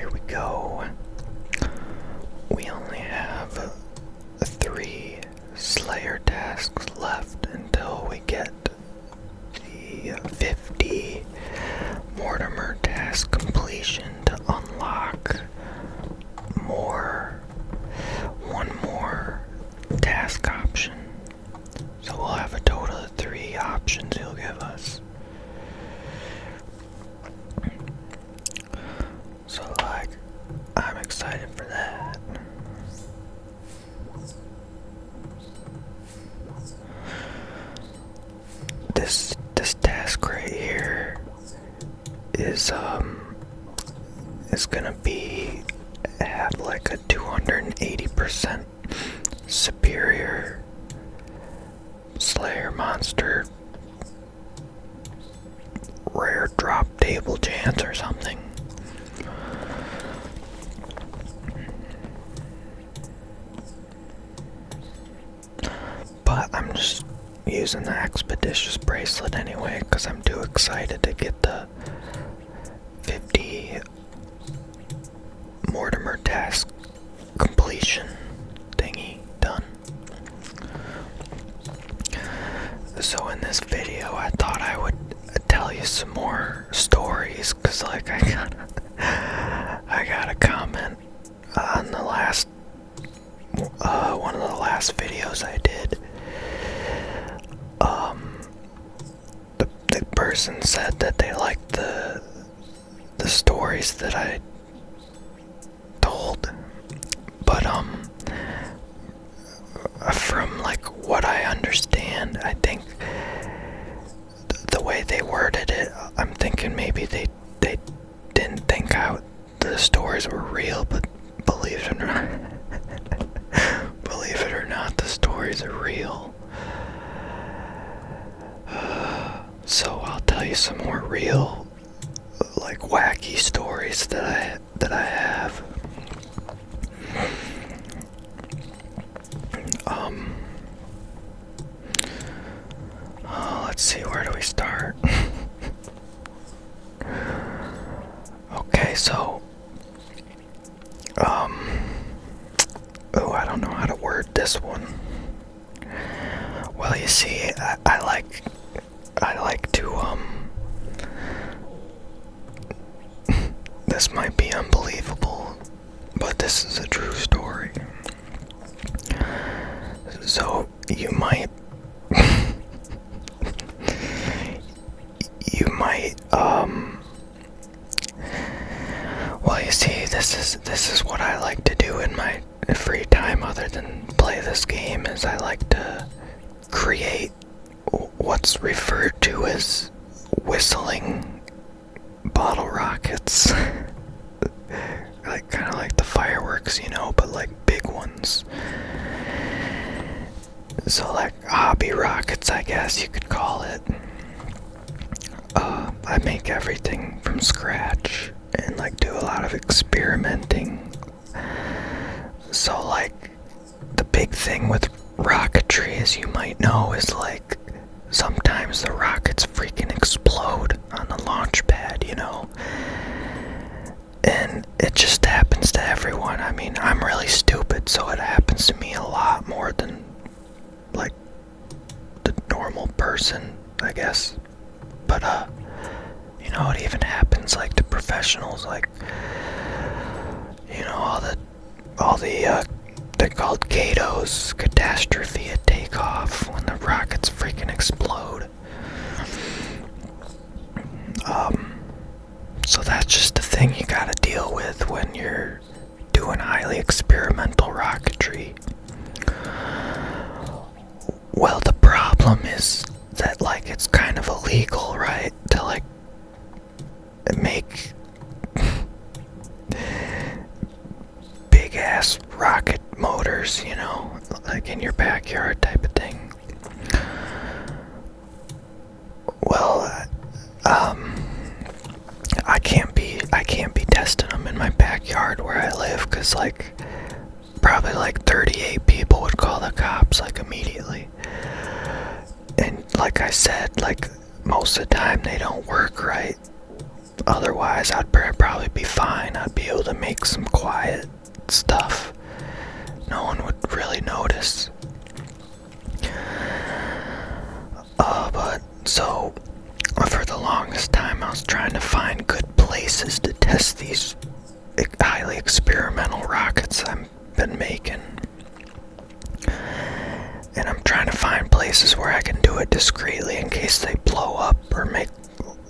here we go. We only have 3 Slayer tasks left until we get the 50 Mortimer Task Completion to unlock one more task option. So we'll have a total of 3 options he'll give us. So I'm excited for that. This task right here is gonna have like a 280% superior Slayer monster rare drop table chance or something. But I'm just using the expeditious bracelet anyway because I'm too excited to get the 50 Mortimer Task Completion thingy done. So in this video I thought I would tell you some more stories because I got a comment on the last one of the last videos I did. The person said that they liked the stories that I told, but from like what I understand, I think the way they worded it, I'm thinking maybe they didn't think the stories were real, but believe it or not, the stories are real. So I'll tell you some more real, like wacky stories that I have. Let's see, where do we start? Okay, so I don't know how to word this one. Well, you see, I like to this might be unbelievable, but this is a true story. So you might well, you see, this is what I like to do in my free time other than play this game, is I like to create what's referred to as whistling bottle rockets. Like kind of like the fireworks, but like big ones. So like hobby rockets, I guess you could call it. I make everything from scratch and like do a lot of experimenting. So like the big thing with rocketry, as you might know, is like sometimes the rockets freaking explode on the launch pad, and it just happens to everyone. I mean, I'm really stupid, so it happens to me a lot more than like the normal person, I guess. But it even happens like to professionals, like all the they're called CATOs, catastrophe at takeoff, when the rockets freaking explode. So that's just a thing you gotta deal with when you're doing highly experimental rocketry. Well, the problem is that like it's kind of illegal, right, to like make big ass rocket motors, like in your backyard type of thing. Well, I can't be testing them in my backyard where I live, cause like probably like 38 people would call the cops like immediately. And like I said, like most of the time they don't work right. Otherwise, I'd probably be fine. I'd be able to make some quiet stuff. No one would really notice. But so for the longest time, I was trying to find good places to test these highly experimental rockets I've been making. And I'm trying to find places where I can do it discreetly in case they blow up or make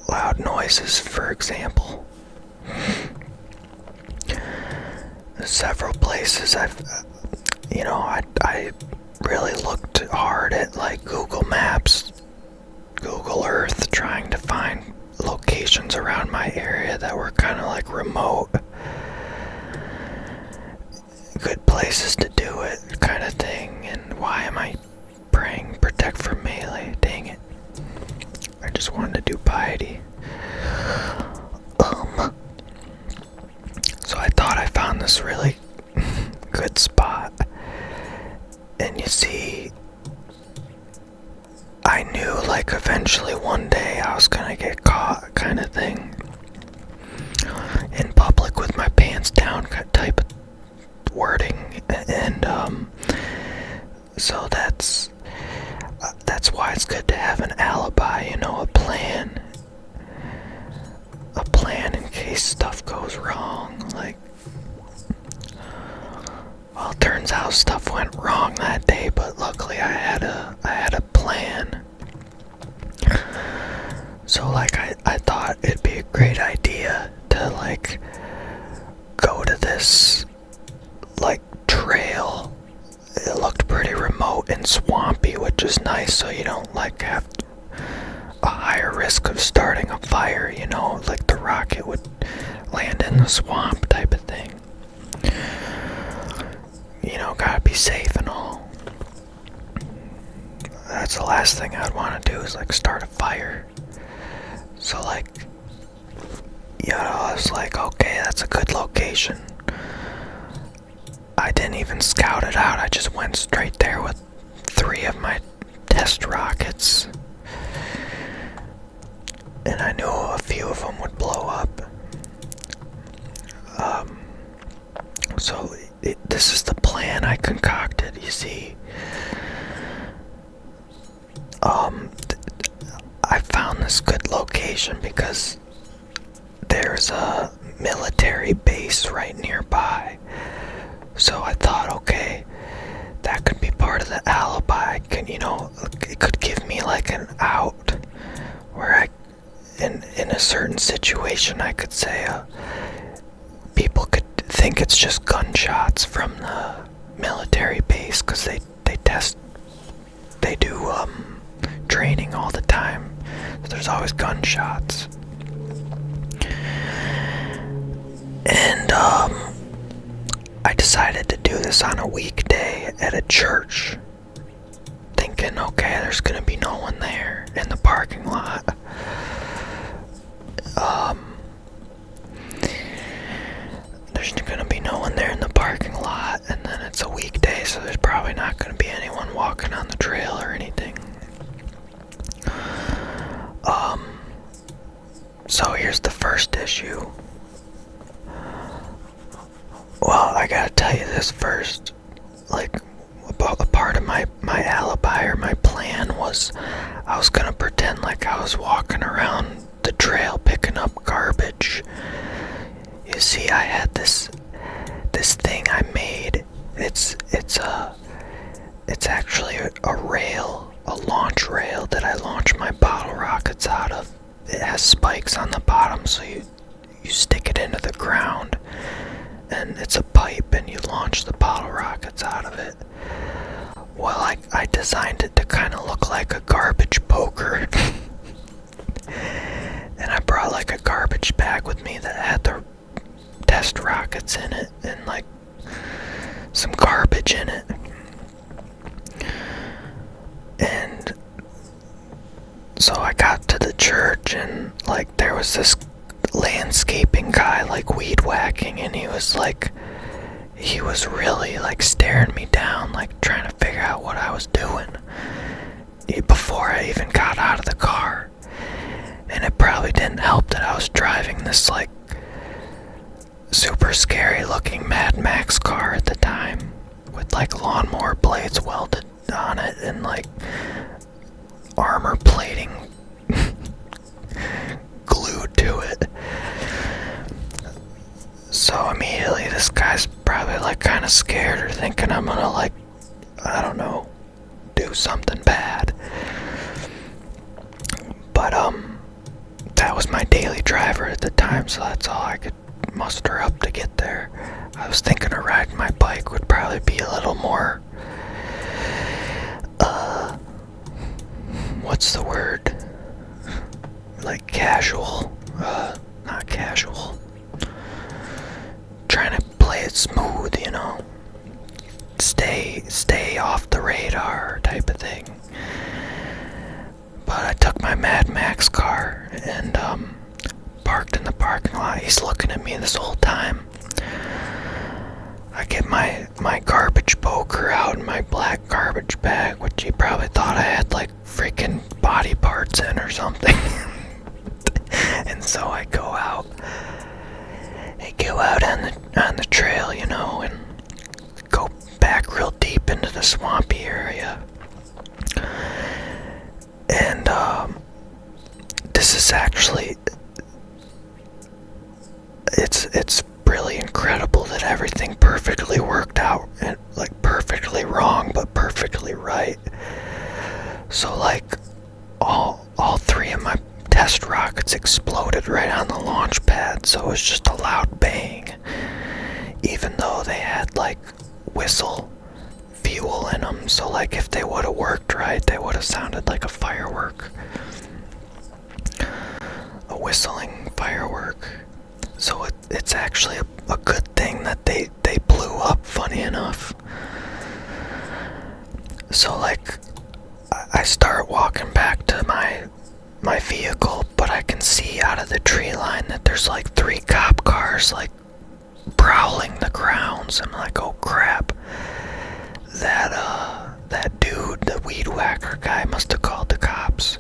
loud noises, for example. There's several places I really looked hard at, like Google Maps, Google Earth, trying to find locations around my area that were kind of like remote. Good places to do it, kind of thing. And why am I praying protect from melee? Dang it. I just wanted to do piety. So I thought I found this really good spot. And you see, I knew like eventually one day I was gonna get caught, kind of thing, in public with my pants down type of wording. And so that's why it's good to have an alibi, a plan in case stuff goes wrong. Like, well, it turns out stuff went wrong that day, but luckily I had a plan. So like I thought it'd be a great idea to like go to this like trail. It looked pretty remote and swampy, which is nice, so you don't like have a higher risk of starting a fire, like the rocket would land in the swamp type of thing. Gotta be safe and all. That's the last thing I'd want to do is like start a fire. So like, I was like, okay, that's a good location. I didn't even scout it out. I just went straight there with 3 of my test rockets. And I knew a few of them would blow up. So this is the plan I concocted, you see. I found this good location because there's a military base right nearby. So I thought, okay, that could be part of the alibi. It could give me like an out where in a certain situation, I could say, people could think it's just gunshots from the military base because they do training all the time. So there's always gunshots. And I decided to do this on a weekday at a church, thinking, okay, there's gonna be no one there in the parking lot. There's gonna be no one there in the parking lot, and then it's a weekday, so there's probably not gonna be anyone walking on the trail or anything. So here's the first issue. Well, I gotta tell you this first. Like, a part of my alibi or my plan was I was gonna pretend like I was walking around the trail picking up garbage. You see, I had this thing I made. It's actually a rail, a launch rail that I launch my bottle rockets out of. It has spikes on the bottom, so you stick it into the ground, and it's a pipe, and you launch the bottle rockets out of it. Well, I designed it to kind of look like a garbage poker. And I brought like a garbage bag with me that had the test rockets in it and like some garbage in it. And so I got to the church, and like there was this landscaping guy like weed whacking, and he was really like staring me down, like trying to figure out what I was doing before I even got out of the car. And it probably didn't help that I was driving this like super scary looking Mad Max car at the time with like lawnmower blades welded on it and like armor plating glued to it. So immediately this guy's probably like kind of scared or thinking I'm gonna like, I don't know, do something bad. But that was my daily driver at the time, so that's all I could muster up to get there. I was thinking a ride my bike would probably be a little more what's the word? Like casual. Not casual. Trying to play it smooth, you know. Stay off the radar type of thing. But I took my Mad Max car and parked in the parking lot. He's looking at me this whole time. I get my garbage poker out in my black garbage bag, which he probably thought I had like freaking body parts in or something. And so I go out on the trail, you know, and go back real deep into the swampy area. And this is actually, it's really incredible that everything perfectly worked out, and like perfectly wrong but perfectly right. So like all three of my test rockets exploded right on the launch pad, so it was just a loud bang, even though they had like whistle fuel in them. So like if they would have worked right, they would have sounded like a firework, a whistling firework. So it's actually a good thing that they blew up, funny enough. So like I start walking back to my vehicle, but I can see out of the tree line that there's like 3 cop cars like prowling the grounds. I'm like, oh crap. That dude, the weed whacker guy, must have called the cops.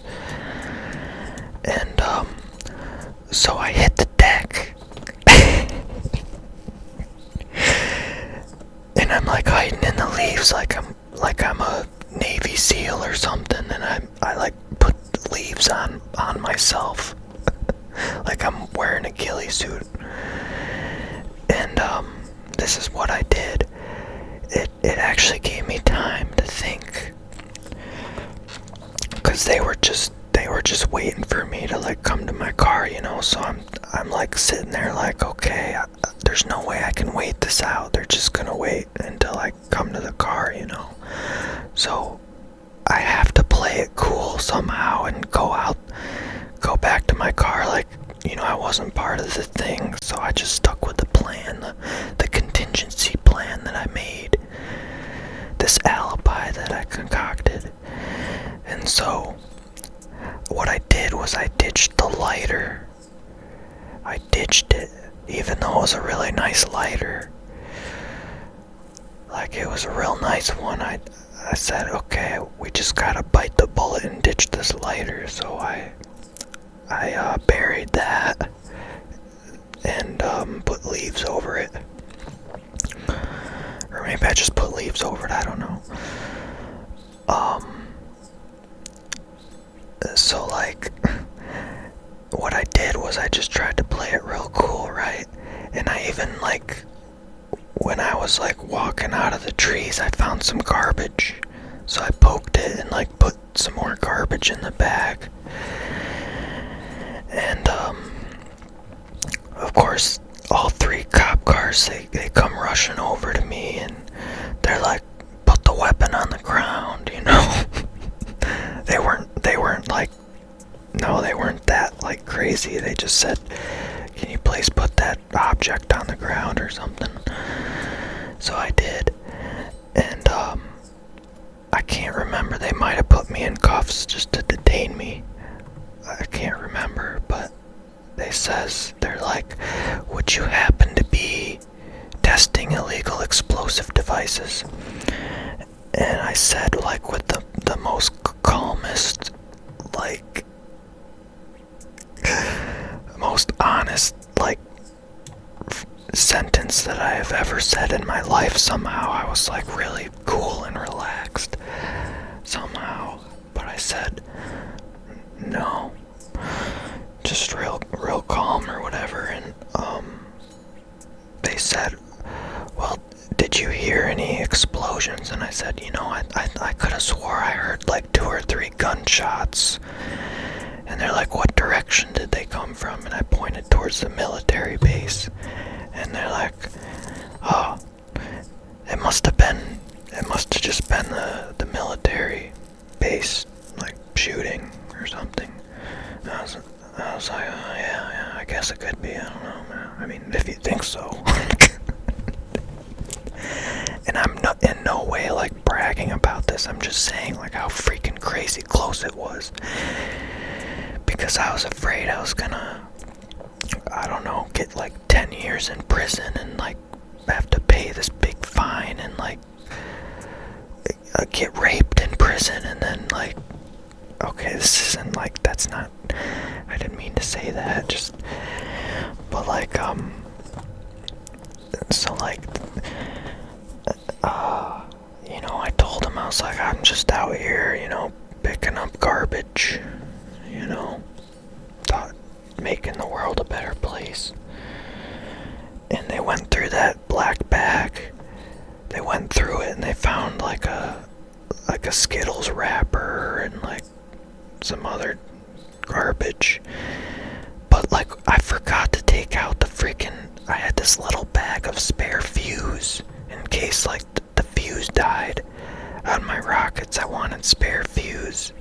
And so I hit the deck. And I'm like hiding in the leaves like I'm a Navy SEAL or something, and I like put leaves on myself. Like I'm wearing a ghillie suit. And this is what I did. It actually gave me time to think, because they were just waiting for me to like come to my car, you know. So I'm like sitting there like, okay, there's no way I can wait this out. They're just gonna wait until I come to the car, you know. So I have to play it cool somehow and go back to my car like, you know, I wasn't part of the thing. So I just stuck with the plan, the contingency plan that I made, this alibi that I concocted. And so what I did was I ditched the lighter. I ditched it, even though it was a really nice lighter. Like, it was a real nice one. I said, okay, we just gotta bite the bullet and ditch this lighter. So I buried that and put leaves over it. Or maybe I just put leaves over it, I don't know. So like, what I did was I just tried to play it real cool, right? And I even like, when I was like walking out of the trees, I found some garbage. So I poked it and like put some more garbage in the bag. And of course, all 3 cop cars, they come rushing over to me and they're like, put the weapon on the ground, you know. They weren't like, no, they weren't that like crazy. They just said, can you please put that object on the ground or something? So I did. And I can't remember, they might have put me in cuffs just to detain me. I can't remember, but they're like, would you happen to be testing illegal explosive devices? And I said, like, with the most calmest, like, most honest sentence that I have ever said in my life. Somehow I was like really cool and relaxed somehow, but I said no, just real calm or whatever. And they said, well, did you hear any explosions? And I said, I could have swore I heard like 2 or 3 gunshots. And they're like, what direction did they come from? And I pointed towards the military base. And they're like, oh, it must have just been the military base, like, shooting or something. And I was like, oh, yeah, I guess it could be, I don't know, man. I mean, if you think so. And I'm not in no way, like, bragging about this. I'm just saying, like, how freaking crazy close it was. Because I was afraid I was gonna, I don't know, get like 10 years in prison and like have to pay this big fine and like get raped in prison and then like, okay, this isn't like, that's not, I didn't mean to say that, just, but like, so like, I told him, I was like, I'm just out here, picking up garbage, thought making the world a better place. And they went through that black bag. They went through it and they found like a Skittles wrapper and like some other garbage. But like I forgot to take out I had this little bag of spare fuse in case like the fuse died on my rockets. I wanted spare fuse.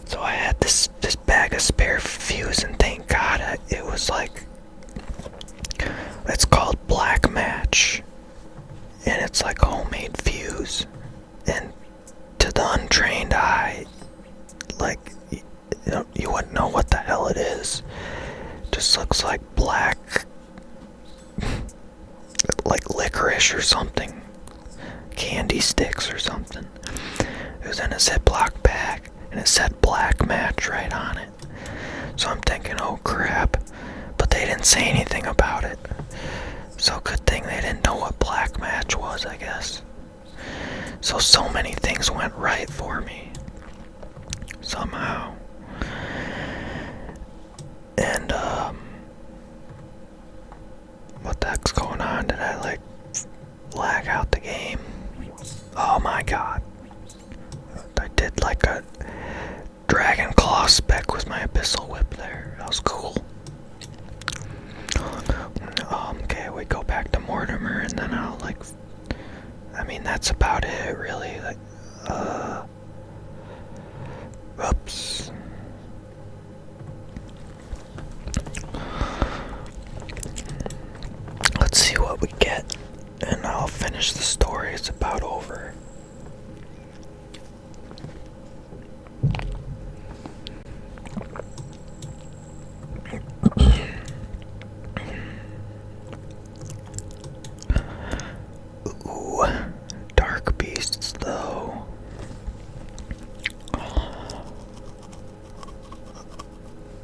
So I had this bag of spare fuse, and thank God it was like, it's called Black Match, and it's like a homemade fuse. And to the untrained eye, like, you wouldn't know what the hell it is. It just looks like black, like licorice or something, candy sticks or something. It was in a Ziploc bag, and it said Black Match right on it. So I'm thinking, oh crap, but they didn't say anything about it. So good thing they didn't know what Black Match was, I guess. So many things went right for me, somehow. And, what the heck's going on? Did I, like, lag out the game? Oh my god. I did, like, a Dragon Claw spec with my Abyssal Whip there. That was cool. Okay, we go back to Mortimer, and then I'll, like, I mean, that's about it, really. Like, oops. Let's see what we get, and I'll finish the story. It's about over. Ooh, dark beasts, though.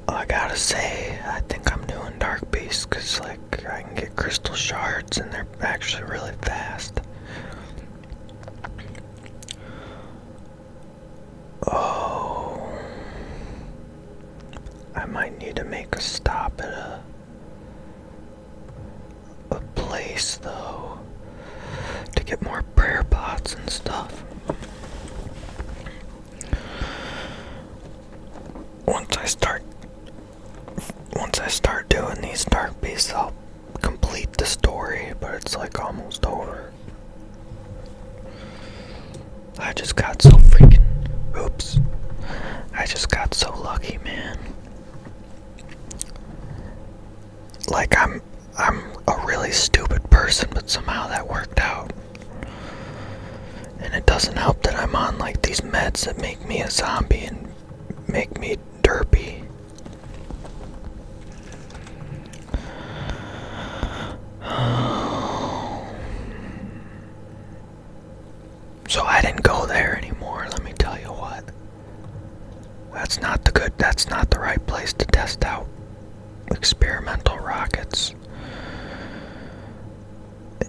I gotta say, I think I'm doing dark beasts, because, like, I can get crystal shards, and they're actually really fast. Oh, I might need to make a stop at a place, though, to get more prayer pots and stuff. Once I start doing these dark beasts, I'll complete the story, but it's like almost over. I just got so freaking, oops, I just got so lucky, man. Like, I'm a really stupid person, but somehow that worked out. And it doesn't help that I'm on, like, these meds that make me a zombie and make me derpy. So I didn't go there anymore, let me tell you what. That's not the right place to test out experimental rockets.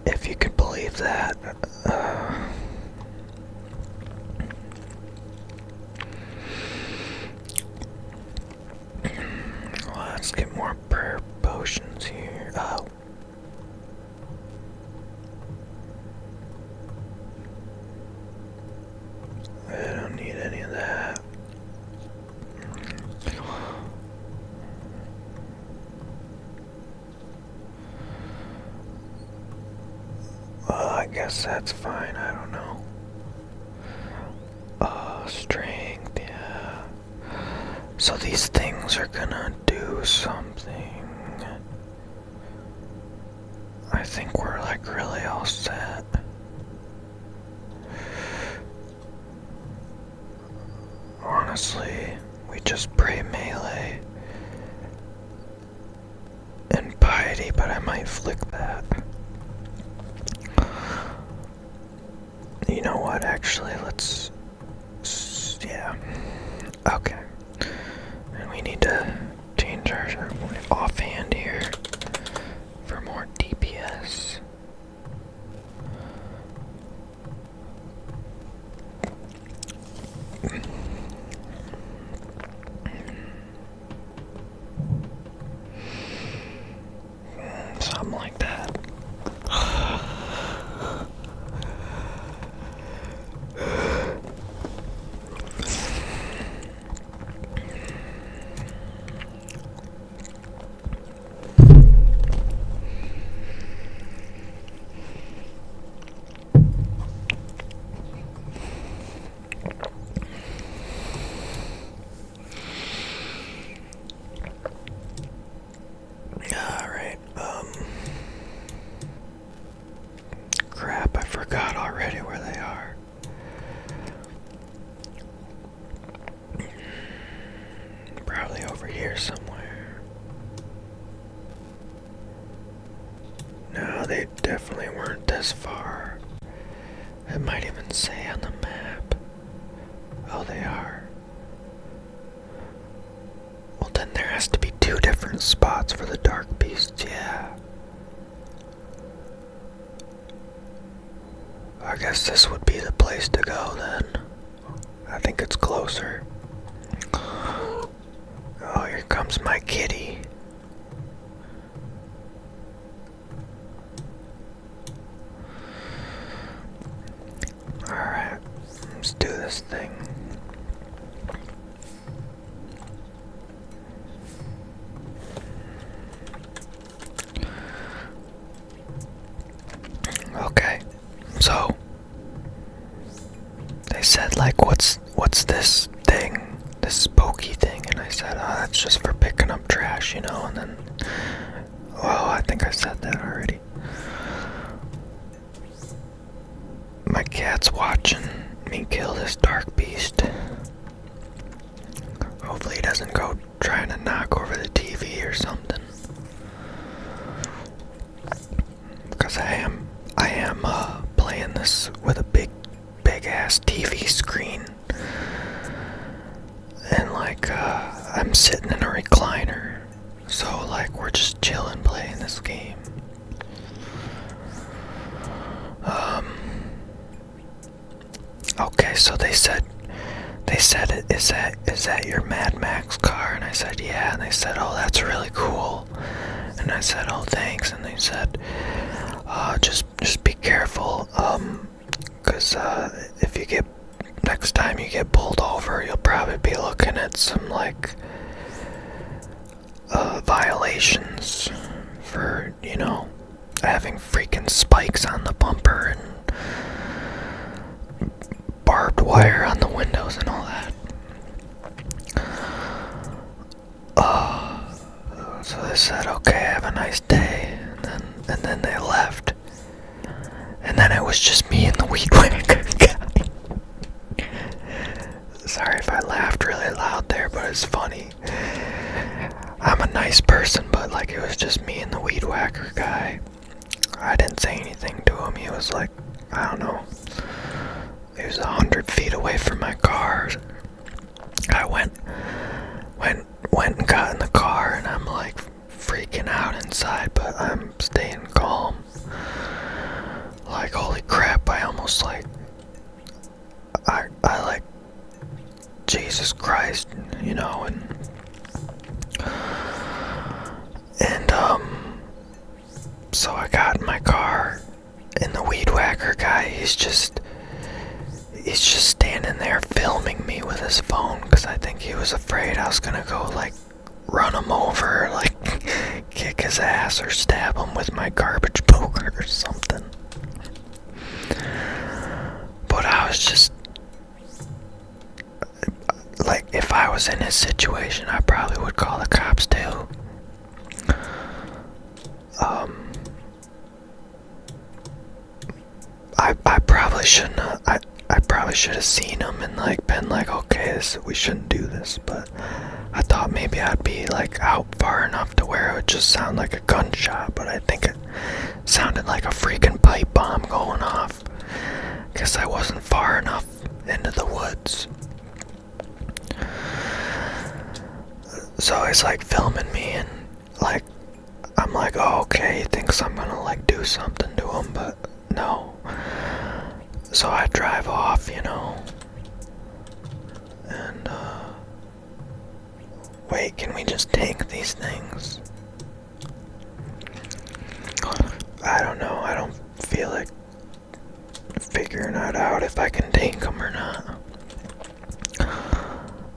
if you could believe that. Let's get more prayer potions here. Oh. I don't need any of that. Well, I guess that's fine. I don't know. Strength, yeah. So these things are gonna do something. I think we're like really all set. Honestly, we just pray melee and piety, but I might flick that. You know what, actually, let's... yeah. Okay. And we need to change our offhand here for more DPS. Something like that. Alright, crap, I forgot already where they are. Probably over here somewhere. No, they definitely weren't this far. It might even say on the map. Oh, they are. Well, then there has to be two different spots for the dark beasts, yeah. I guess this would be the place to go then. I think it's closer. Oh, here comes my kitty. Alright, let's do this thing. Okay, so they said like, what's this thing, this spooky thing, and I said, oh, that's just for picking up trash, you know, and then, oh, I think I said that already. My cat's watching me kill this dark beast. Hopefully he doesn't go trying to knock over the TV or something. Because I am playing this with a big ass TV screen. And like, I'm sitting in a recliner. So like, we're just chilling playing this game. Okay, so they said, is that your Mad Max car? And I said, yeah. And they said, oh, that's really cool. And I said, oh, thanks. And they said, just be careful, cause if you get, next time you get pulled over, you'll probably be looking at some like violations for, you know, having freaking spikes on the bumper and barbed wire on the windows and all that. So they said, okay, have a nice day, and then they left. And then it was just me and the weed whacker guy. Sorry if I laughed really loud there, but it's funny. I'm a nice person, but like, it was just me and the weed whacker guy. I didn't say anything to him. He was like, I don't know, he was 100 feet away from my car. I went and got in the car, and I'm like freaking out inside, but I'm staying calm. Jesus Christ, you know, and so I got in my car, and the weed whacker guy, he's just standing there filming me with his phone, because I think he was afraid I was gonna go, like, run him over, like, kick his ass or stab him with my garbage poker or something. But I was just, like, if I was in his situation, I probably would call the cops too. I probably shouldn't have, I probably should have seen him and, like, been like, okay, we shouldn't do this, but I thought maybe I'd be, like, out far enough to where it would just sound like a gunshot, but I think it sounded like a freaking pipe bomb going off. Guess I wasn't far enough into the woods. So he's, like, filming me, and, like, I'm like, oh, okay, he thinks I'm gonna, like, do something to him, but no. So I drive off, you know, and, wait, can we just take these things? I don't know, I don't feel like figuring that out if I can take them or not.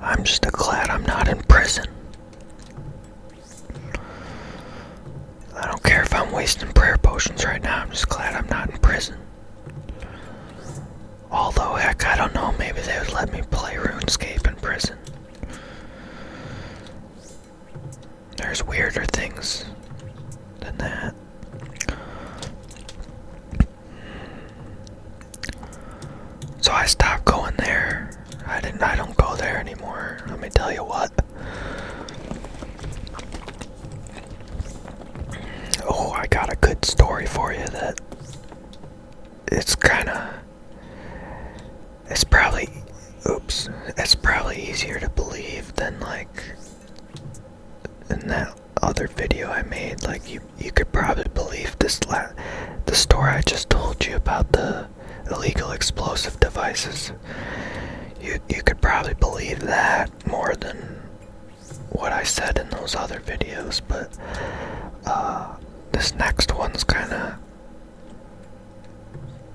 I'm just glad I'm not in prison. I don't care if I'm wasting prayer potions right now, I'm just glad I'm not in prison. Although, heck, I don't know, maybe they would let me play RuneScape in prison. There's weirder things than that. So I stopped going there. I don't go there anymore. Let me tell you what. Oh, I got a good story for you that it's probably easier to believe than, like, in that other video I made. Like, you could probably believe the story I just told you about the illegal explosive devices. You could probably believe that more than what I said in those other videos, but this next one's kinda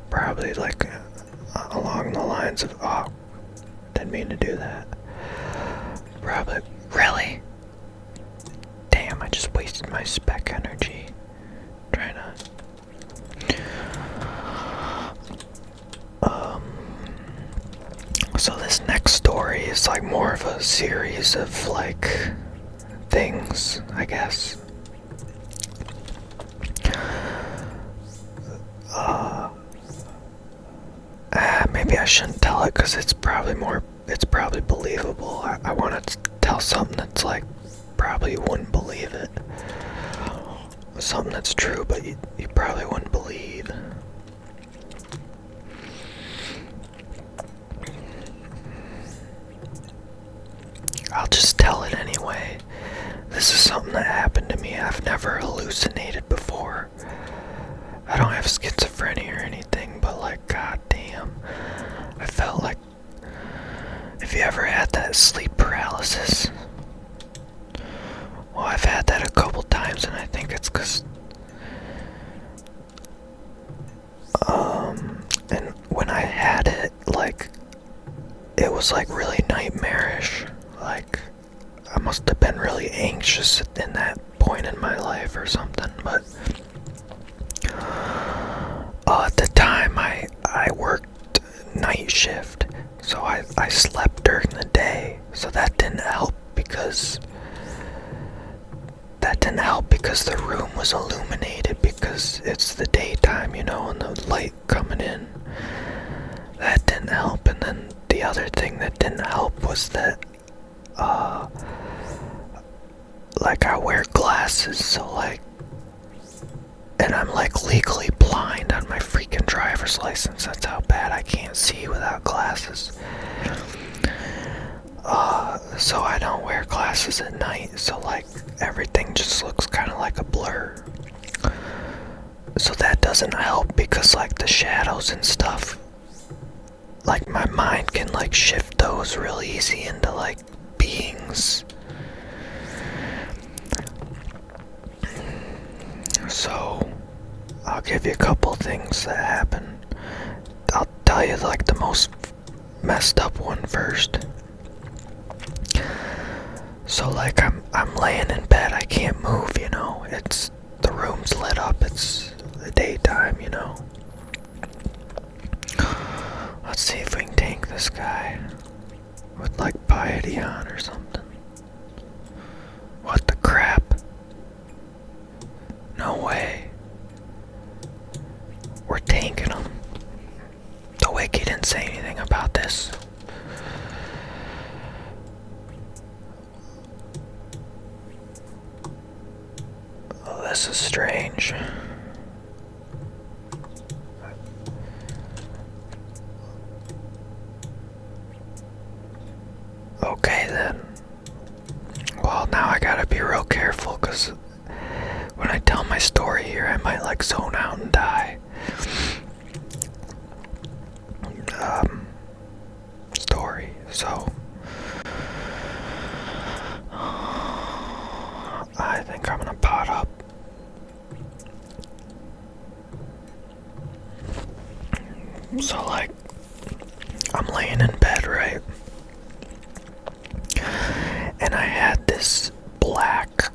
probably like along the lines of, oh, didn't mean to do that. Probably, really? Damn, I just wasted my spec energy trying to. So this next story is like more of a series of, like, things, I guess. Maybe I shouldn't tell it because it's probably believable. I want to tell something that's, like, probably you wouldn't believe it. Something that's true, but you probably wouldn't believe. I'll just tell it anyway. This is something that happened to me. I've never hallucinated before. I don't have schizophrenia or anything, but, like, goddamn, I felt like, if you ever had that sleep paralysis, well, I've had that a couple times, and I think it's because, and when I had it, like, it was, like, really nightmarish. Like, I must have been really anxious in that point in my life or something, but at the time I worked night shift, so I slept during the day, so that didn't help because the room was illuminated because it's the daytime, you know, and the light coming in. That didn't help, and then the other thing that didn't help was that like, I wear glasses, so, like, and I'm, like, legally blind on my freaking driver's license. That's how bad I can't see without glasses. So I don't wear glasses at night, so, like, everything just looks kind of like a blur. So that doesn't help because, like, the shadows and stuff, like my mind can like shift those real easy into like beings. So I'll give you a couple things that happen. I'll tell you like the most messed up one first. So like I'm laying in bed, I can't move, you know. It's the room's lit up, it's the daytime, you know. Let's see if we can tank this guy with like piety on or something. What the crap? No way. We're tanking him. The wiki didn't say anything about this. Oh, this is strange. Okay then. Well, now I gotta be real careful, because when I tell my story here, I might like zone out and die. Story, so I think I'm gonna pot up. So like, I'm laying in bed, right? And I had this black,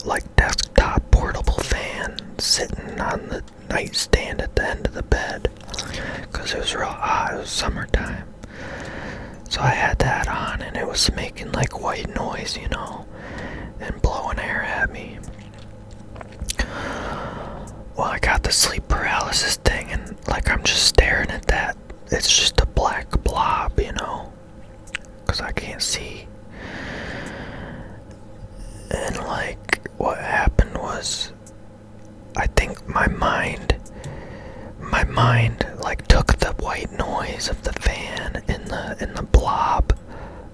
like desktop portable fan sitting on the nightstand at the end of the bed, because it was real hot, it was summertime. So I had that on and it was making like white noise, you know, and blowing air at me. Well, I got the sleep paralysis thing and like I'm just staring at that. It's just a black blob, you know, because I can't see. And like what happened was, I think my mind like took the white noise of the fan in the blob,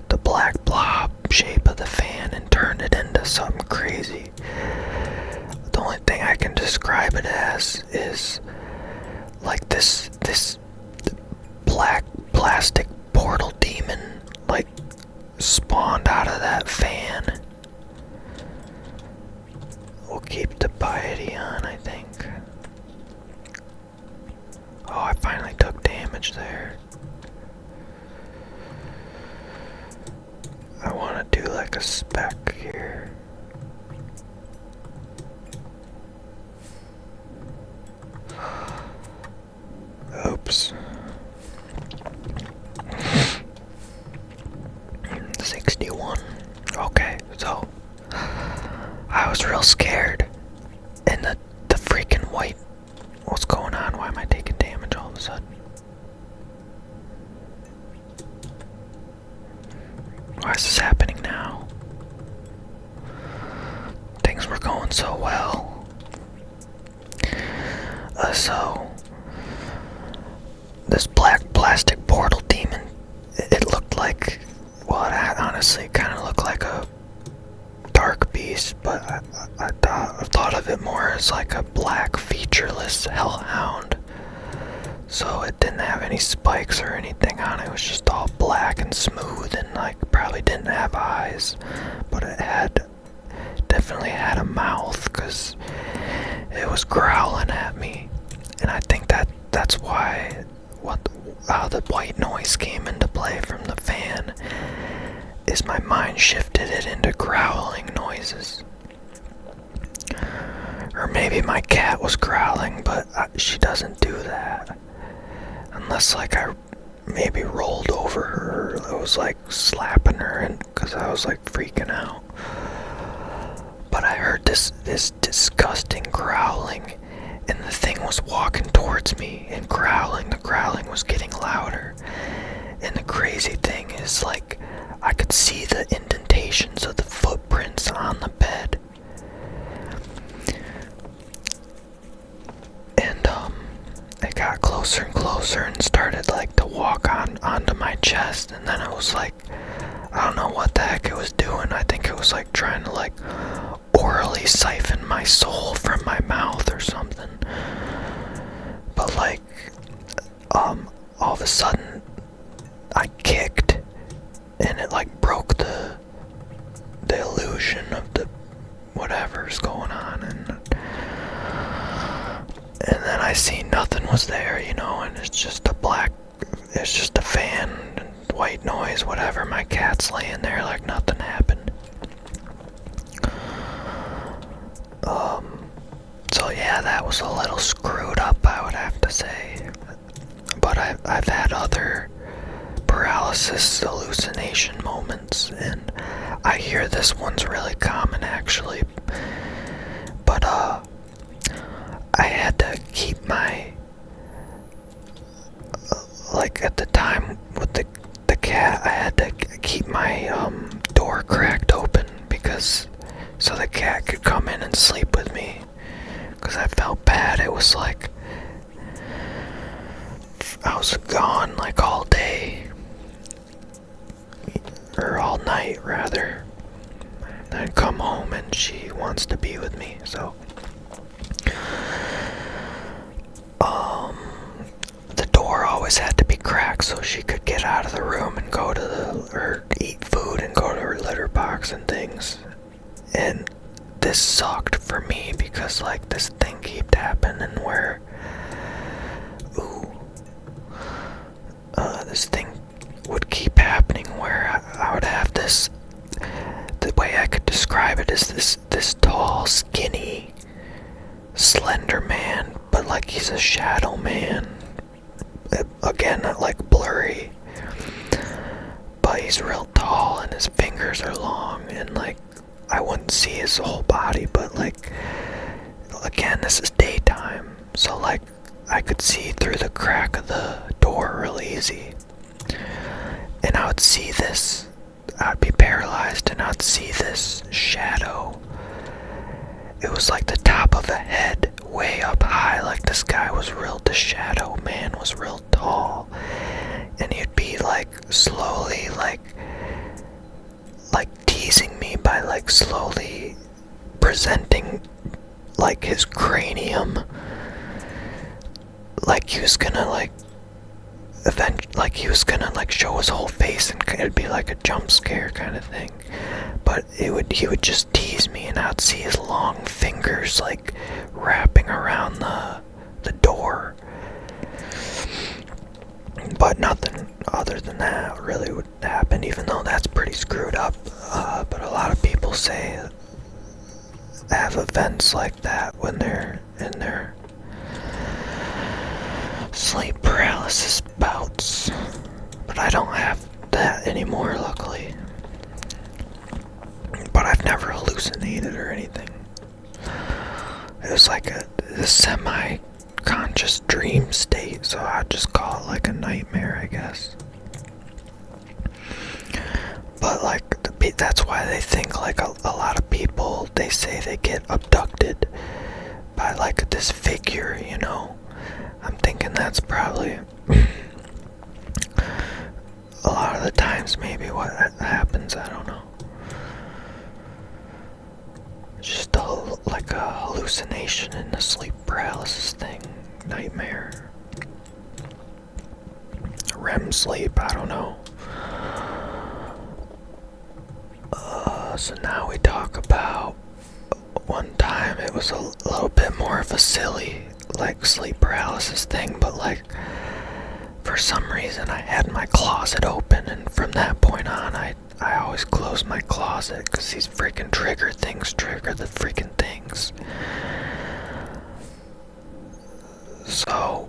the black blob shape of the fan, and turned it into something crazy. The only thing I can describe it as is like this black plastic portal demon like spawned out of that fan. We'll keep the piety on, I think. Oh, I finally took damage there. I want to do like a spec here. Oops. 61. Okay, so I was real scared. And the freaking white. What's going on? Why am I taking damage all of a sudden? Why is this happening now? Things were going so well. So this black plastic portal demon, it looked like, well, it honestly kind of looked like a dark beast, but I thought of it more as like a black featureless hellhound. So it didn't have any spikes or anything on it. It was just all black and smooth and like probably didn't have eyes, but it definitely had a mouth, because it was growling at me. And I think that's why how the white noise came into play from the fan, is my mind shifted it into growling noises. Or maybe my cat was growling, but she doesn't do that. Unless like I maybe rolled over her, or I was like slapping her, and because I was like freaking out. But I heard this disgusting growling, and the thing was walking towards me and growling. The growling was getting louder. And the crazy thing is, like, I could see the indentations of the footprints on the bed. And it got closer and closer and started like to walk onto my chest, and then it was like, I don't know what the heck it was doing. I think it was like trying to like orally siphon my soul from my mouth or something. But like all of a sudden I kicked, and it like broke the illusion of the whatever's going on, and then I see nothing was there, you know, and it's just a fan and white noise, whatever. My cat's laying there like nothing happened. So yeah, that was a little screwed up, I would have to say. But I've had other paralysis hallucination moments, and I hear this one's really common actually. But I had to keep my like at the time with the cat, I had to keep my door cracked open because so the cat could come in and sleep with me, because I felt bad. It was like I was gone like all day, or all night rather, and I'd come home and she wants to be with me, so the door always had to be cracked so she could get out of the room and go to or eat food and go to her litter box and things. And this sucked for me because like this thing kept happening where this thing would keep happening where I would have this, the way I could describe it is this tall, skinny, slender man, but like he's a shadow man. Again, like blurry, but he's real tall and his fingers are long, and like I wouldn't see his whole body, but like again, this is daytime, so like I could see through the crack of the door real easy, and I would see this, I'd be paralyzed and I'd see this shadow. It was like the top of a head way up high, like this guy was the shadow man was real tall, and he'd be like slowly like teasing me by like slowly presenting like his cranium, like he was gonna like he was gonna like show his whole face, and it'd be like a jump scare kind of thing. But he would just tease me, and I'd see his long fingers like wrapping around the door. But nothing other than that really would happen, even though that's pretty screwed up. But a lot of people say have events like that when they're in their sleep paralysis bouts. But I don't have that anymore, luckily. But I've never hallucinated or anything. It was like a semi-conscious dream state, so I'd just call it like a nightmare, I guess. But like, that's why they think like a lot of people, they say they get abducted by like this figure, you know. I'm thinking that's probably a lot of the times maybe what happens, I don't know. Just like a hallucination in the sleep paralysis thing, nightmare, REM sleep, I don't know. So now we talk about one time. It was a little bit more of a silly like sleep paralysis thing, but like for some reason I had my closet open, and from that point on I always close my closet because these freaking trigger the freaking things. So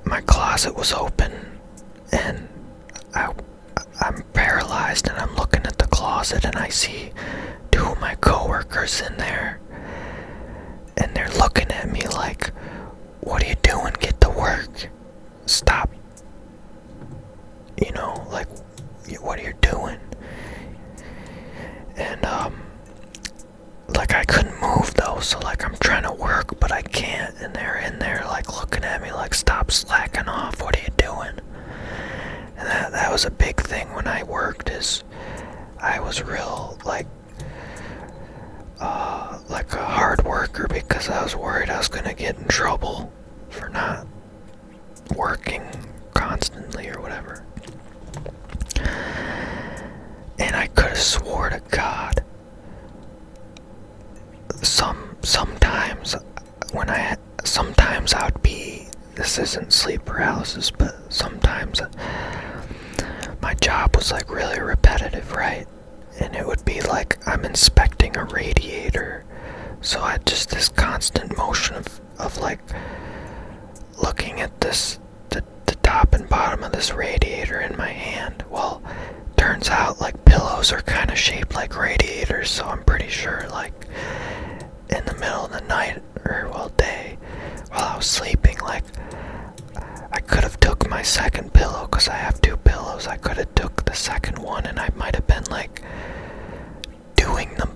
my closet was open, and I'm paralyzed, and I'm looking at the closet, and I see two of my coworkers in there, and they're looking at me like, "What are you doing? Get to work. Stop. You know, like, what are you doing?" And like I couldn't move though, so like I'm trying to work, but I can't, and they're in there like looking at me like, "Stop slacking off. What are you doing?" And that was a big thing when I worked, is I was real like a hard worker, because I was worried I was gonna get in trouble for not working constantly or whatever. And I could have swore to God, sometimes I would be, this isn't sleep paralysis, but sometimes my job was like really repetitive, right? And it would be like I'm inspecting a radiator, so I had just this constant motion of like looking at the top and bottom of this radiator in my hand. Well, turns out like pillows are kind of shaped like radiators, so I'm pretty sure like in the middle of the night, or well, day, while I was sleeping, like I could have took my second pillow, because I have two pillows. I could have took the second one and I might have been like doing the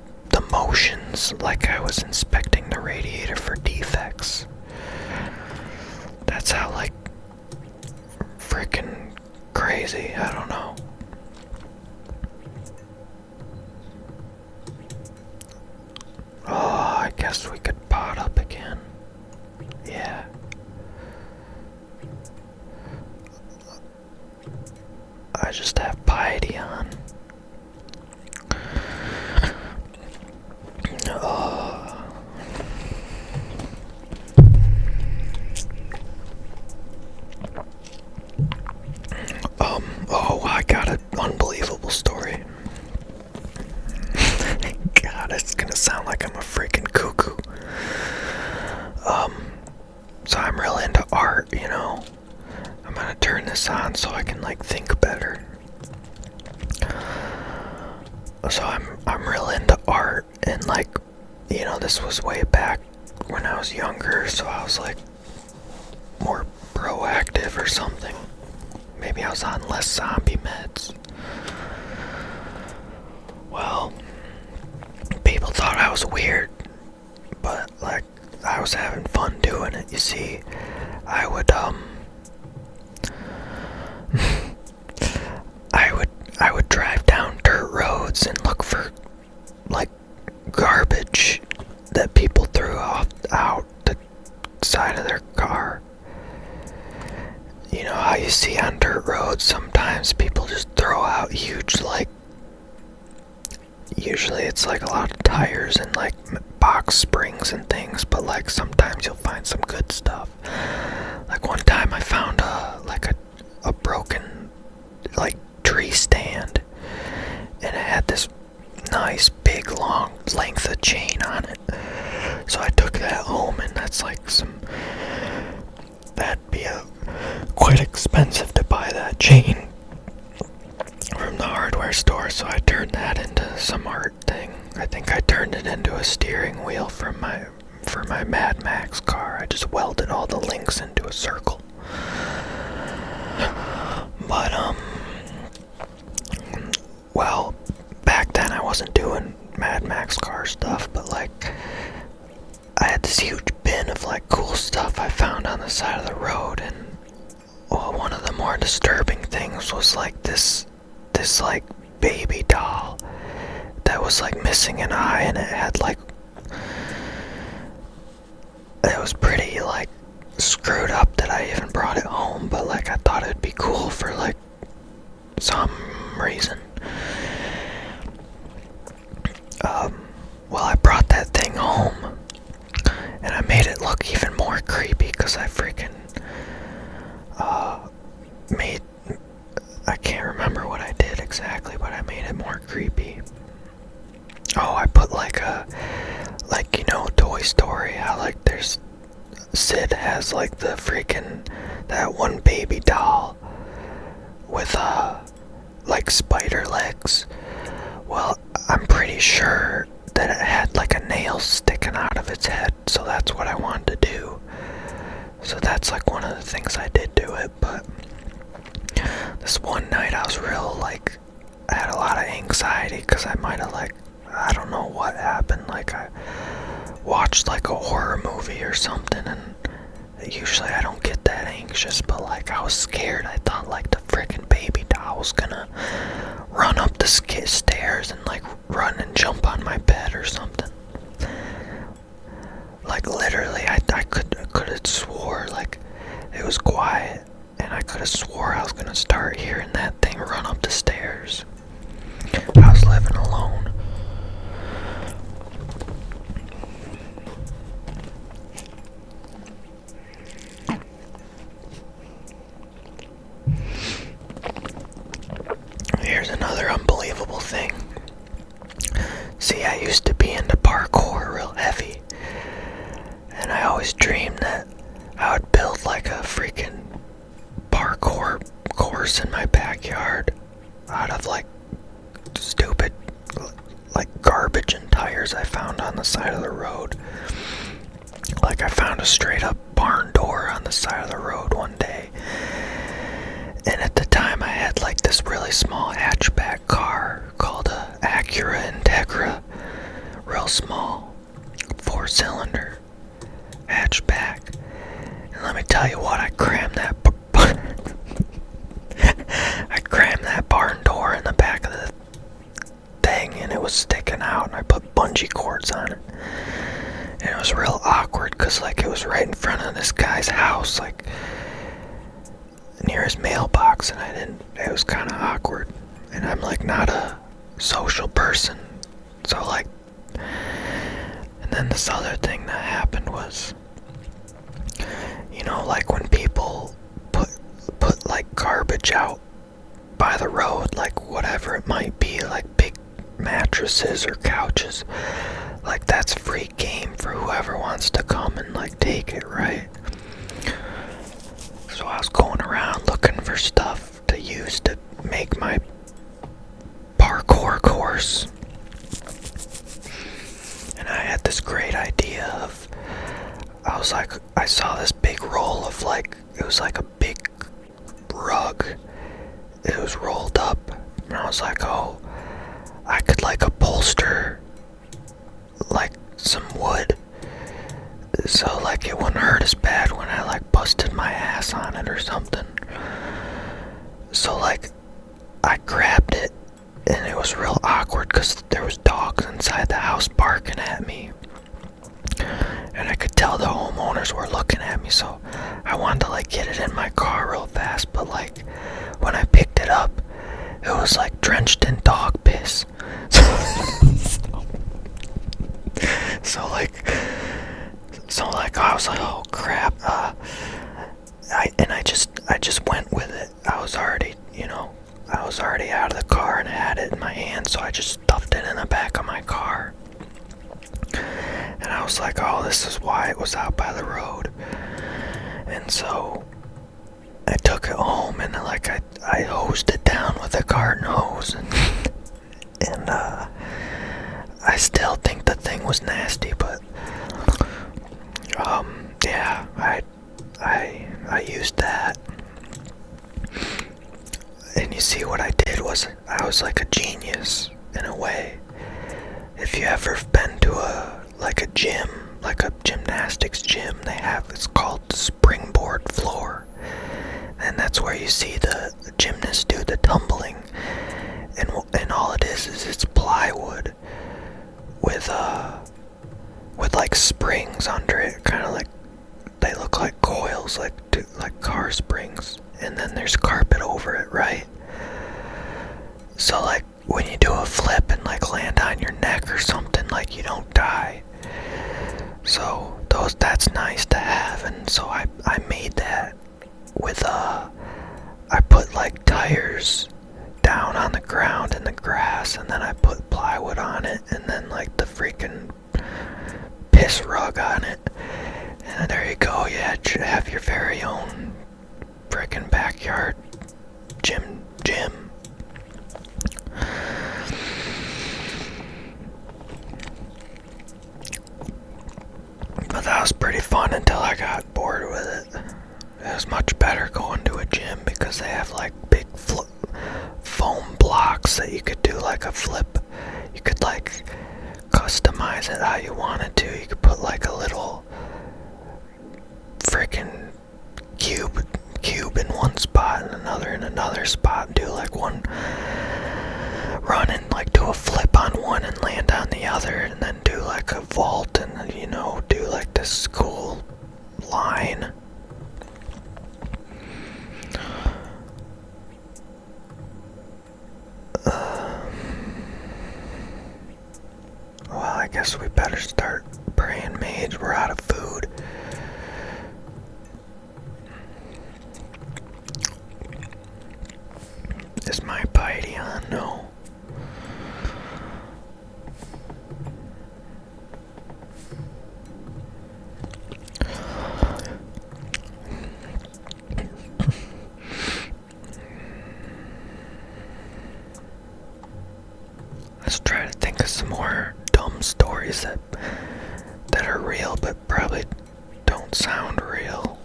motions like I was inspecting the radiator for defects. That's how like freaking crazy, I don't know. Oh, I guess we could pot up again. Yeah. I just have piety on. I got an unbelievable story. God, it's gonna sound like I'm a freaking cuckoo. So I'm real into art, you know. I'm gonna turn this on so I can like think better. So I'm real into art, and like, you know, this was way back when I was younger, so I was like more proactive or something. Maybe I was on less zombie meds. Well, people thought I was weird, but like I was having fun doing it. You see, I would I would drive down dirt roads and look for like garbage that people threw out the side of their car. You know how you see on dirt roads sometimes people just throw out huge, like, usually it's like a lot of tires and like box springs and things, but like sometimes you'll find some good stuff. Like one time I found a broken like tree stand, and it had this nice big long length of chain on it. So I took that home, and that's like that'd be quite expensive to buy that chain from the hardware store, so I turned that into some art thing. I think I turned it into a steering wheel for my Mad Max car. I just welded all the links into a circle. But well, back then I wasn't doing Mad Max car stuff, but like I had this huge bin of like cool stuff I found on the side of the road, and one of the more disturbing things was like this like baby doll that was like missing an eye, and it had like, it was pretty like screwed up that I even brought it home, but like I thought it'd be cool for like some reason. Well, I brought that thing home, and I made it look even more creepy, because I freaking I can't remember what I did exactly, but I made it more creepy. Oh, I put like you know, Toy Story, how like there's, Sid has like the freaking, that one baby doll with like spider legs. Well, I'm pretty sure that it had like a nail sticking out of its head, so that's what I wanted to do. So that's like one of the things I did to it. But this one night I was real like, I had a lot of anxiety, because I might have like, I don't know what happened, like I watched like a horror movie or something, and usually I don't get that anxious, but like I was scared. I thought like the freaking baby doll was gonna run up the stairs and like run and jump on my bed or something. Like literally I could have swore, like it was quiet, and I could have swore I See, I used to be into parkour real heavy, and I always dreamed that I would build like a freaking parkour course in my backyard out of like stupid like garbage and tires I found on the side of the road. Like I found a straight up barn door on the side of the road one day, and at the time I had like this really small hatchback car called a Acura Integra, real small, 4-cylinder hatchback. And let me tell you what, I crammed that barn door in the back of the thing, and it was sticking out, and I put bungee cords on it. And it was real awkward because like it was right in front of this guy's house, like near his mailbox, and it was kind of awkward, and I'm like not a social person, so like, and then this other thing that happened was, you know, like when people put like garbage out by the road, like whatever it might be, like big mattresses or couches, like that's free game for whoever wants to come and like take it, right? So I was going around looking for stuff to use to make my parkour course, and I had this great idea of, I was like, I saw this big roll of like, it was like a big rug, it was rolled up, and I was like, oh, I could like upholster like some wood, so like it wouldn't hurt as bad when I like busted my ass on it or something. So like I grabbed it, and it was real awkward because there was dogs inside the house barking at me, and I could tell the homeowners were looking at me, so I wanted to like get it in my car real fast, but like when I picked it up, it was like drenched in dog piss. So like I was like, oh crap, I just went with it. I was already out of the car and I had it in my hand, so I just stuffed it in the back of my car. And I was like, oh, this is why it was out by the road. And so I took it home, and like I hosed it down with a garden hose, and I still think the thing was nasty, but yeah, I used that. And you see, what I did was, I was like a genius in a way. If you ever been to a gym, like a gymnastics gym, it's called the springboard floor, and that's where you see the gymnasts do the tumbling, and all it is it's plywood with like springs under it, kind of like, they look like coils, like car springs, and then there's carpet over it, right? So like when you do a flip and like land on your neck or something, like you don't die. So that's nice to have, and so I made that with I put like tires down on the ground in the grass, and then I put plywood on it, and then like the freaking piss rug on it, and there you go. You have your very own freaking backyard gym. But that was pretty fun until I got bored with it. It was much better going to a gym because they have like big foam blocks that you could do like a flip. You could like customize it how you wanted to. You could put like a little freaking cube in one spot and another in another spot, and do like one run and like do a flip on one and land on the other, and then do like a vault, and you know, do like this cool line. Well, I guess we better start praying maids. We're out of food. Is my piety on? No. stories that are real but probably don't sound real.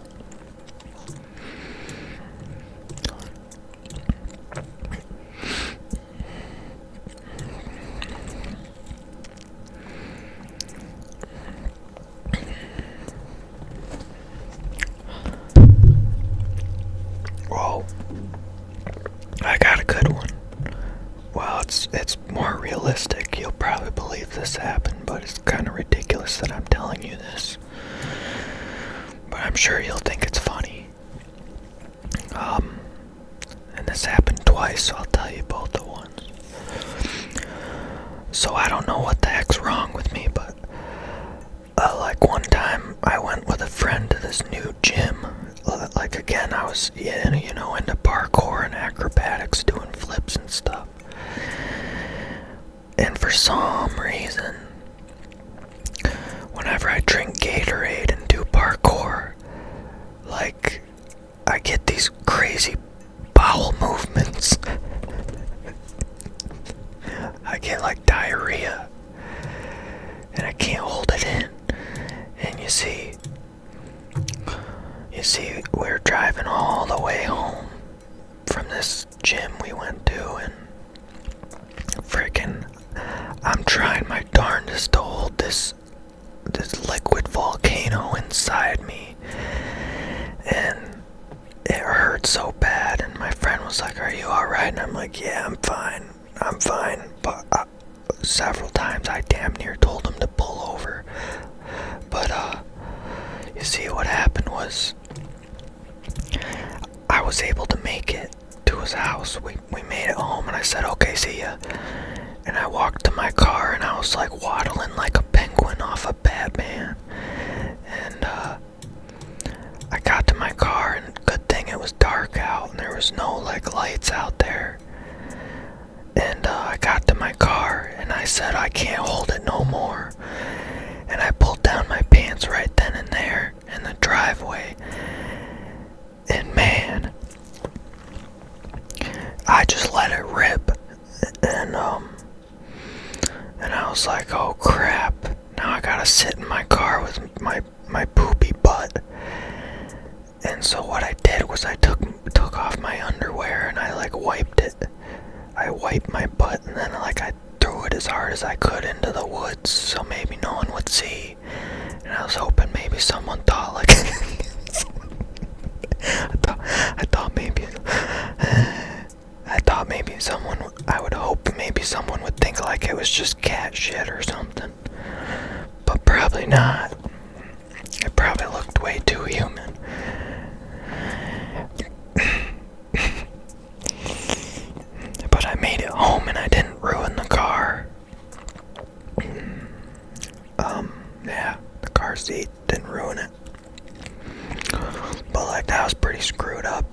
Whoa. I got a good one. Well, it's more realistic. You'll probably believe this happened, but it's kind of ridiculous that I'm telling you this. But I'm sure you'll think it's funny. And this happened twice, so I'll tell you both at once. So I don't know what the heck's wrong with me, but like one time I went with a friend to this new gym. Like again, I was into parkour and acrobatics, doing flips and stuff. And for some reason, whenever I drink Gatorade and do parkour, like, I get these crazy bowel movements. I get like diarrhea, and I can't hold it in. And you see, we're driving all the way home from this gym we went to, and freaking, I'm trying my darndest to hold this liquid volcano inside me, and it hurt so bad. And my friend was like, "Are you alright?" And I'm like, "Yeah, I'm fine. But several times I damn near told him to pull over. But you see, what happened was, I was able to make it to his house. We made it home, and I said, "Okay, see ya." And I walked to my car, and I was like waddling like a penguin off of Batman. And I got to my car, and good thing it was dark out, and there was no like lights out there. And I got to my car, and I said, "I can't hold it no more." And I pulled down my pants right then and there in the driveway. And man, I just let it rip. And I was like, "Oh crap, now I gotta sit in my car with my poopy butt." And so what I did was I took off my underwear, and I like wiped it. I wiped my butt, and then like I threw it as hard as I could into the woods so maybe no one would see. And I was hoping maybe someone thought like I would hope maybe someone would think like it was just cat shit or something. But probably not. It probably looked way too human. But I made it home, and I didn't ruin the car. Yeah, the car seat didn't ruin it. But like, that was pretty screwed up.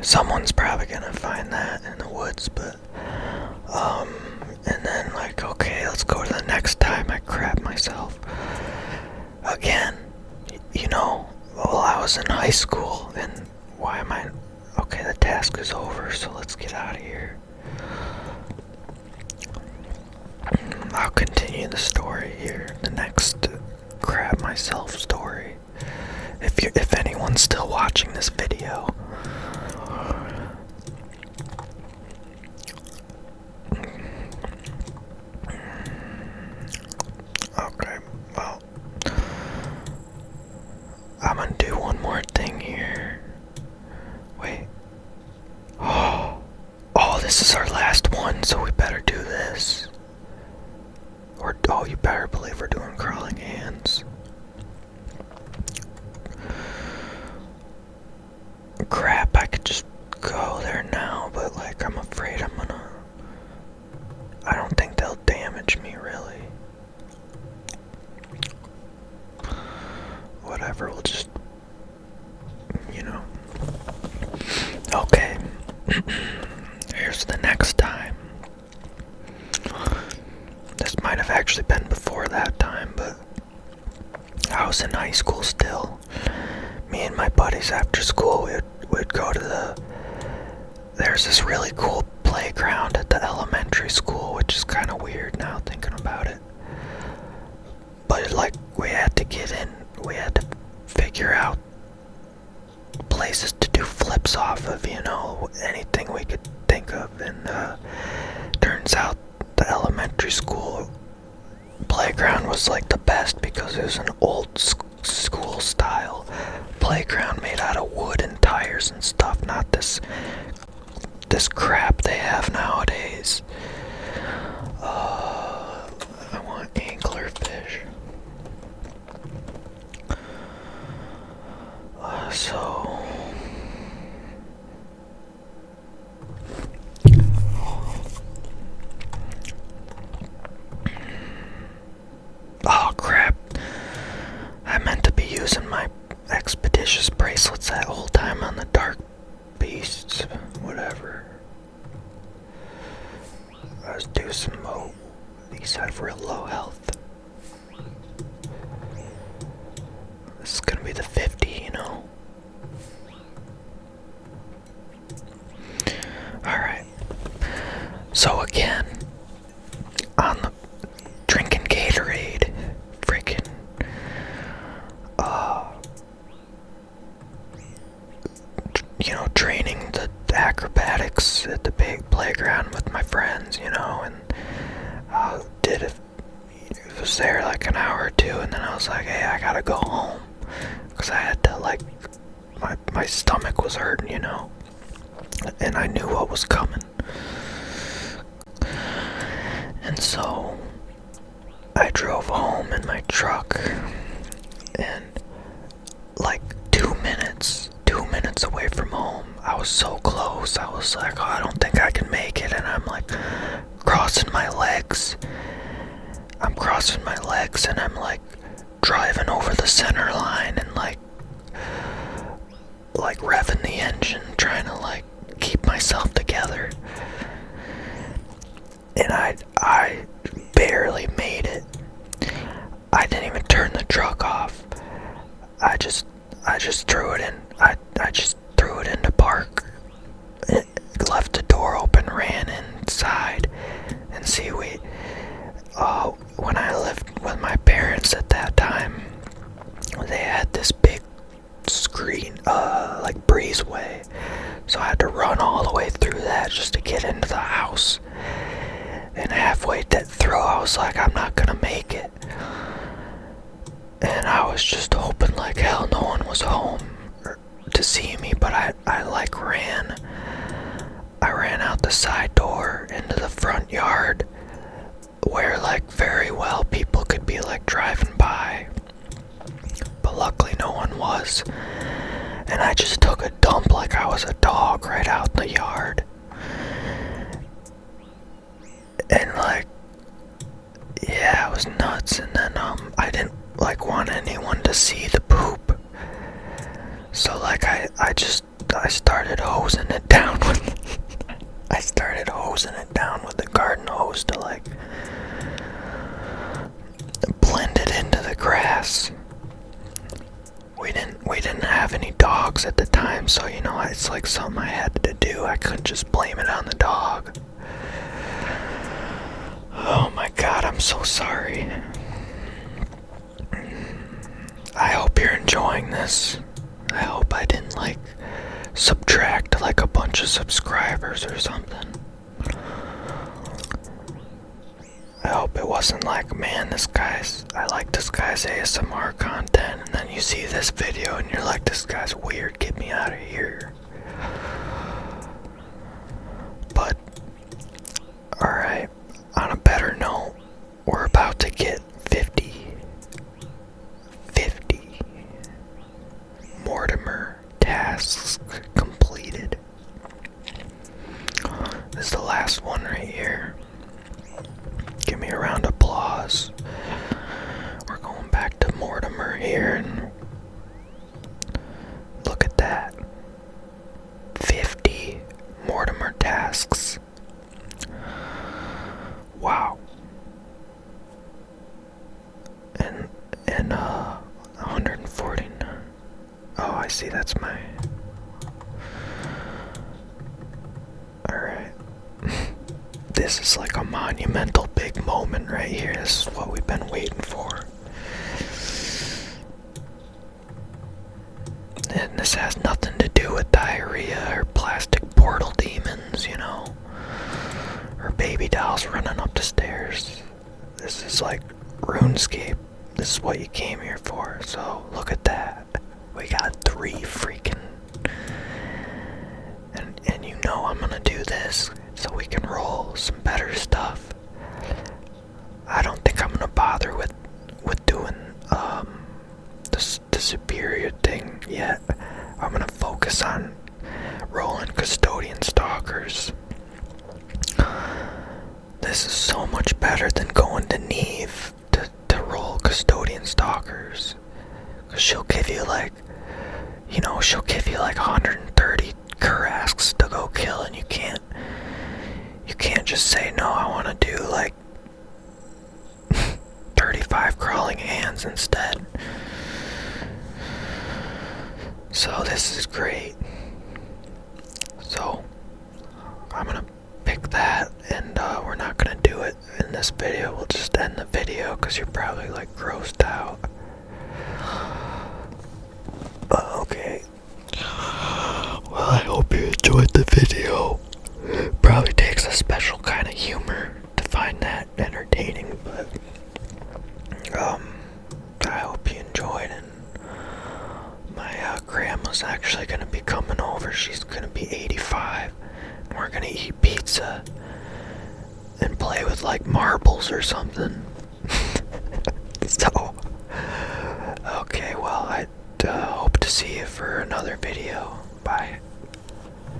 Someone's probably gonna find that in the woods, but and then like, okay, let's go to the next time I crap myself again. Well, I was in high school, and why am I okay, the task is over, so let's get out of here. I'll continue the story here, the next crap myself story, if anyone's still watching this video. Okay, well, I'm gonna do one more thing here. Wait. Oh, this is our last one, so we better do this. You better believe we're doing crawling hands. Crap, I could just go there now, but like, I'm afraid I don't think they'll damage me, really. Whatever, we'll just, Okay. Here's the next time. This might have actually been before that time, but I was in high school still. Me and my buddies after school, we'd go to there's this really cool playground at the elementary turns out the elementary school playground was like the best because it was an old school style playground made out of wood and tires and stuff, not this crap they have nowadays. I want anglerfish. Oh crap. I meant to be using my expeditious bracelets that whole time on the dark beasts. Whatever. Let's do some more. These have real low health. This is gonna be the 50, you know. Alright. So again, on the drinking Gatorade, freaking training the acrobatics at the big playground with my friends, and it was there like an hour or two, and then I was like, hey, I gotta go home, because I had to, like, my stomach was hurting, and I knew what was coming. And so I drove home in my truck, and like 2 minutes away from home, I was so close. I was like, oh, I don't think I can make it. And I'm like crossing my legs. And I'm like driving over the center line and like revving the engine, trying to like keep myself together. And I barely made it. I didn't even turn the truck off. I just threw it in. I just threw it into park. It left the door open, ran inside, and see, when I lived with my parents at that time, they had this big screen, like breezeway, so I had to run all the way through that just to get into the house. And halfway through, I was like, I'm not gonna make it. And I was just hoping like hell no one was home to see me, but I ran out the side door into the front yard where like very well people could be like driving by, but luckily no one was. And I just took a dump like I was a dog right out the yard. And like, yeah, it was nuts. And then I didn't like want anyone to see the poop, so like I started hosing it down with the garden hose to like blend it into the grass. We didn't have any dogs at the time, so it's like something I had to do. I couldn't just blame it on the dog. Oh my god, I'm so sorry. I hope you're enjoying this. I hope I didn't like subtract like a bunch of subscribers or something. I hope it wasn't like, man, I like this guy's ASMR content, and then you see this video and you're like, this guy's weird, get me out of here. But, alright, on a better note, we're about to get 50 Mortimer Tasks Completed. This is the last one right here. Give me a round of applause. We're going back to Mortimer here, and look at that. 50 Mortimer tasks. Wow. And 149. Oh, I see, that's my... Alright. This is like a monumental big moment right here. This is what we've been waiting for. And this has nothing to do with diarrhea or plastic portal demons, Her baby doll's running up the stairs. This is like RuneScape. This is what you came here for. So look at that. We got 3 freaking. And you know I'm gonna do this so we can roll some better stuff. I don't think I'm gonna bother with doing the superior thing yet. I'm gonna focus on rolling custodian stalkers. This is so much better than going to Neve to roll custodian stalkers. Cause she'll give you like, she'll give you like 130 Kurasks to go kill, and you can't just say no. I want to do like 35 crawling hands instead. So this is great. So I'm gonna pick that, and we're not gonna do it in this video. We'll just end the video because you're probably like grossed out. Okay. Well, I hope you enjoyed the video. Probably takes a special kind of humor to find that entertaining, but I hope you enjoyed. And my grandma's actually gonna be coming over. She's gonna be 85. And we're gonna eat pizza and play with like marbles or something. So, okay, well, I hope to see you for another video. Bye.